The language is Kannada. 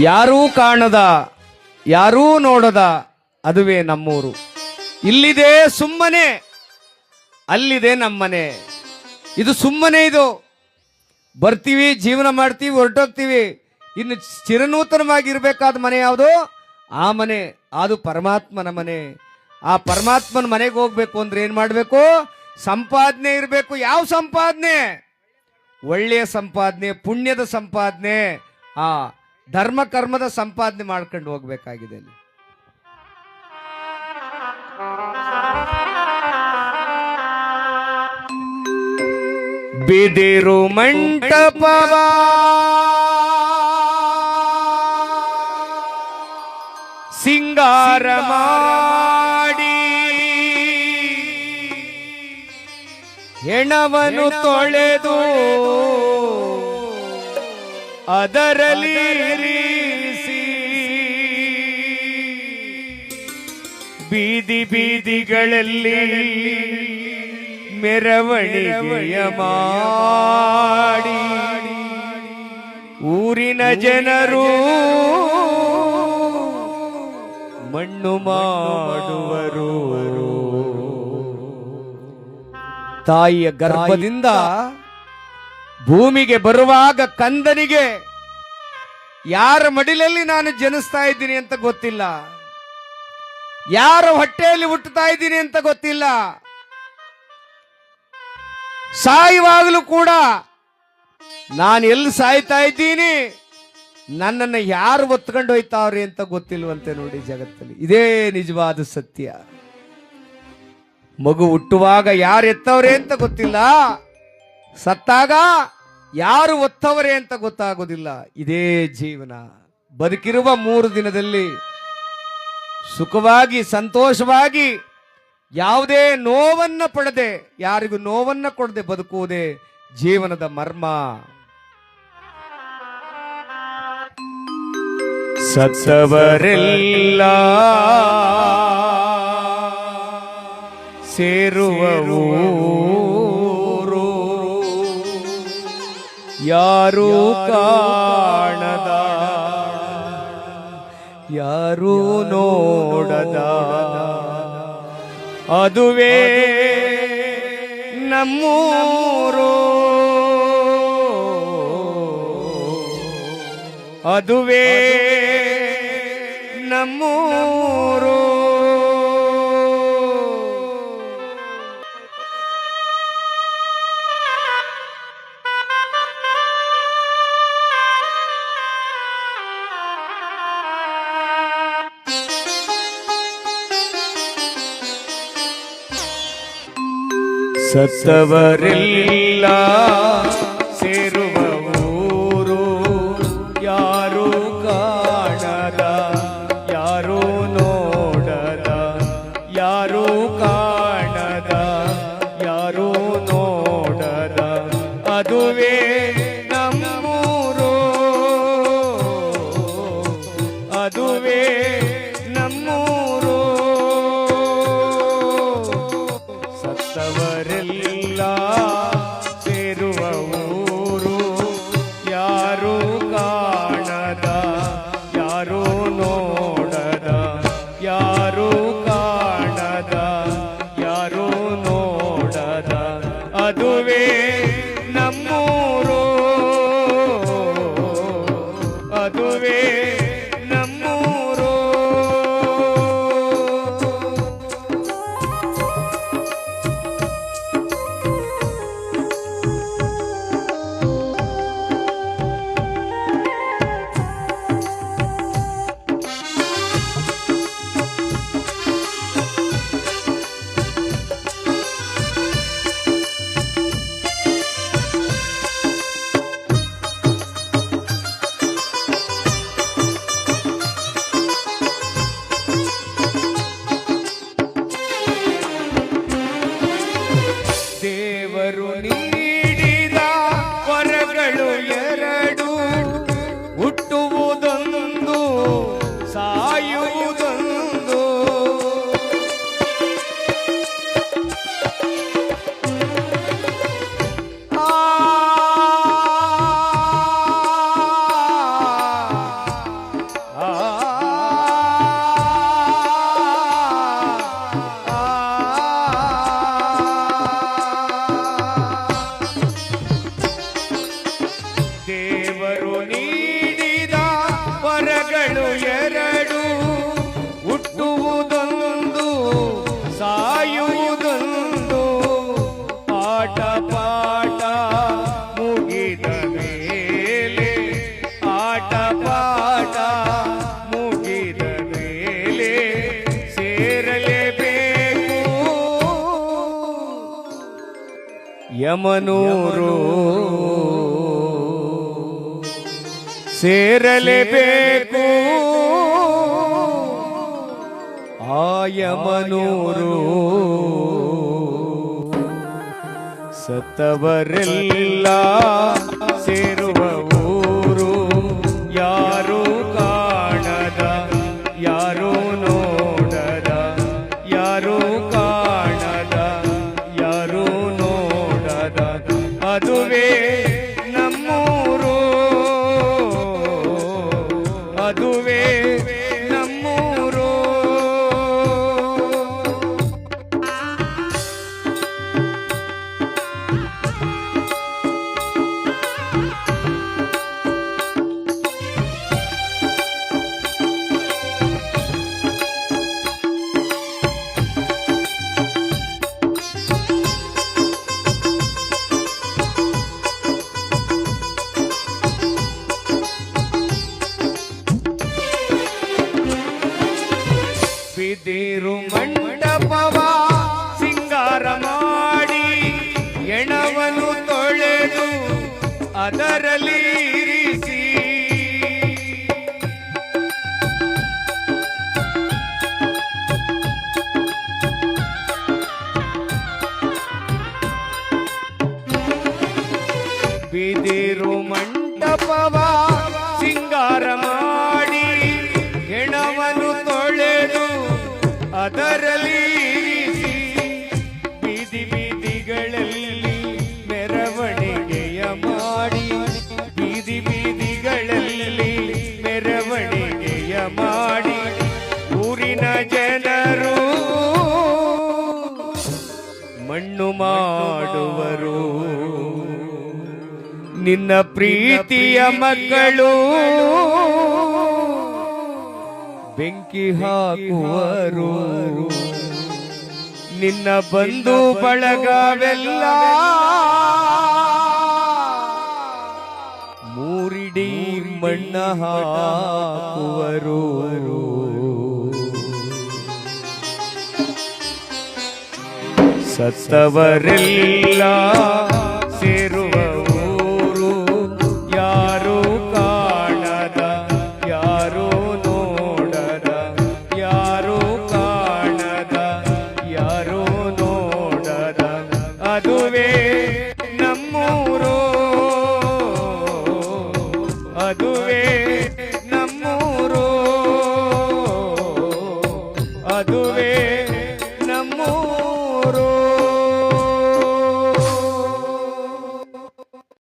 ಯಾರೂ ಕಾಣದ ಯಾರೂ ನೋಡದ ಅದುವೇ ನಮ್ಮೂರು. ಇಲ್ಲಿದೆ ಸುಮ್ಮನೆ, ಅಲ್ಲಿದೆ ನಮ್ಮನೆ. ಇದು ಸುಮ್ಮನೆ, ಇದು ಬರ್ತೀವಿ, ಜೀವನ ಮಾಡ್ತೀವಿ, ಹೊರಟೋಗ್ತೀವಿ. ಇನ್ನು ಚಿರನೂತನವಾಗಿರ್ಬೇಕಾದ ಮನೆ ಯಾವುದು? ಆ ಮನೆ, ಅದು ಪರಮಾತ್ಮನ ಮನೆ. ಆ ಪರಮಾತ್ಮನ ಮನೆಗೆ ಹೋಗ್ಬೇಕು ಅಂದ್ರೆ ಏನ್ ಮಾಡ್ಬೇಕು? ಸಂಪಾದನೆ ಇರಬೇಕು. ಯಾವ ಸಂಪಾದನೆ? ಒಳ್ಳೆಯ ಸಂಪಾದನೆ, ಪುಣ್ಯದ ಸಂಪಾದನೆ, ಆ ಧರ್ಮ ಕರ್ಮದ ಸಂಪಾದನೆ ಮಾಡ್ಕೊಂಡು ಹೋಗ್ಬೇಕಾಗಿದೆ. ಬಿದಿರು ಮಂಟಪವ ಸಿಂಗಾರ ಮಾಡಿ ಹೆಣವನ್ನು ತೊಳೆದು ಅದರಲ್ಲಿ ಇರಿಸಿ ಬೀದಿ ಬೀದಿಗಳಲ್ಲಿ ಮೆರವಣಿಗೆಯ ಮಾಡಿ ಊರಿನ ಜನರು ಮಣ್ಣು ಮಾಡುವರು. ತಾಯಿಯ ಗರ್ಭದಿಂದ ಭೂಮಿಗೆ ಬರುವಾಗ ಕಂದನಿಗೆ ಯಾರ ಮಡಿಲಲ್ಲಿ ನಾನು ಜನಿಸ್ತಾ ಇದ್ದೀನಿ ಅಂತ ಗೊತ್ತಿಲ್ಲ, ಯಾರ ಹೊಟ್ಟೆಯಲ್ಲಿ ಹುಟ್ಟುತ್ತಾ ಇದ್ದೀನಿ ಅಂತ ಗೊತ್ತಿಲ್ಲ. ಸಾಯುವಾಗಲೂ ಕೂಡ ನಾನು ಎಲ್ಲಿ ಸಾಯ್ತಾ ಇದ್ದೀನಿ, ನನ್ನನ್ನು ಯಾರು ಒತ್ಕೊಂಡು ಹೋಯ್ತಾವ್ರಿ ಅಂತ ಗೊತ್ತಿಲ್ವಂತೆ. ನೋಡಿ, ಜಗತ್ತಲ್ಲಿ ಇದೇ ನಿಜವಾದ ಸತ್ಯ. ಮಗು ಹುಟ್ಟುವಾಗ ಯಾರು ಎತ್ತವ್ರೆ ಅಂತ ಗೊತ್ತಿಲ್ಲ, ಸತ್ತಾಗ ಯಾರು ಒತ್ತವರೇ ಅಂತ ಗೊತ್ತಾಗೋದಿಲ್ಲ. ಇದೇ ಜೀವನ. ಬದುಕಿರುವ 3 ದಿನದಲ್ಲಿ ಸುಖವಾಗಿ ಸಂತೋಷವಾಗಿ ಯಾವುದೇ ನೋವನ್ನ ಪಡೆದೆ, ಯಾರಿಗೂ ನೋವನ್ನ ಕೊಡದೆ ಬದುಕುವುದೇ ಜೀವನದ ಮರ್ಮ. ಸತ್ತವರೆಲ್ಲ ಸೇರುವ ಊರು, ಯಾರೂ ಕಾಣದ ಯಾರೂ ನೋಡದ ಅದುವೇ ನಮ್ಮೂರು, ಅದುವೇ ನಮ್ಮೂರು. ಸತ್ತವರೆಲ್ಲ ಸೇರುವ ಊರು, ಯಾರೂ ಕಾಣದ ಯಾರೂ ನೋಡದ, ಯಾರೂ ಕಾಣದ ಯಾರೂ ನೋಡದ ಅದುವೇ ನಮ್ಮೂರು, ಅದುವೇ ನಮ್ಮೂರು. ಸತ್ತವರೆಲ್ಲ ಸೇರುವ ಊರು, ಯಾರೂ ಕಾಣದ ಯಾರೂ ನೋಡದ, ಯಾರೂ ಕಾಣದ ಯಾರೂ ನೋಡದ ಅದುವೇ ನಮ್ಮೂರು, ಅದುವೇ ನಮ್ಮೂರು. ಯಮನೂರು ಸೇರಲೇಬೇಕು ಆ ಯಮನೂರು ಸತ್ತವರೆಲ್ಲ ಸೇರುವ ಊರು ಯಾರು ಕಾಣದ ಯಾರು ನೋಡದ ಯಾರು ಕಾಣದ ಯಾರು ನೋಡದ ಅದುವೇ ನಮ್ಮೂರು ಅದುವೇ ನಮ್ಮೂರು ಬಿದಿರು ಮಂಟಪವ ಸಿಂಗಾರ ಮಾಡಿ ಎಣವನ್ನು ತೊಳೆದು ಅದರಲ್ಲಿ ಇರಿಸಿ ಬಿದಿರು ಮಂಟಪವ ಸಿಂಗಾರ ಮಾಡಿ ಹೆಣವನ್ನು ತೊಳೆದು ಅದರಲ್ಲಿ ಇರಿಸಿ ಬೀದಿ ಬೀದಿಗಳಲ್ಲಿ ಮೆರವಣಿಗೆಯ ಮಾಡಿ ಬೀದಿ ಬೀದಿಗಳಲ್ಲಿ ಮೆರವಣಿಗೆಯ ಮಾಡಿ ಊರಿನ ಜನರು ಮಣ್ಣು ಮಾಡುವರು ನಿನ್ನ ಪ್ರೀತಿಯ ಮಕ್ಕಳು ಬೆಂಕಿ ಹಾಕುವರು ನಿನ್ನ ಬಂಧು ಬಳಗವೆಲ್ಲ ಮೂರಿಡಿ ಮಣ್ಣ ಹಾಕುವರು ಸತ್ತವರೆಲ್ಲ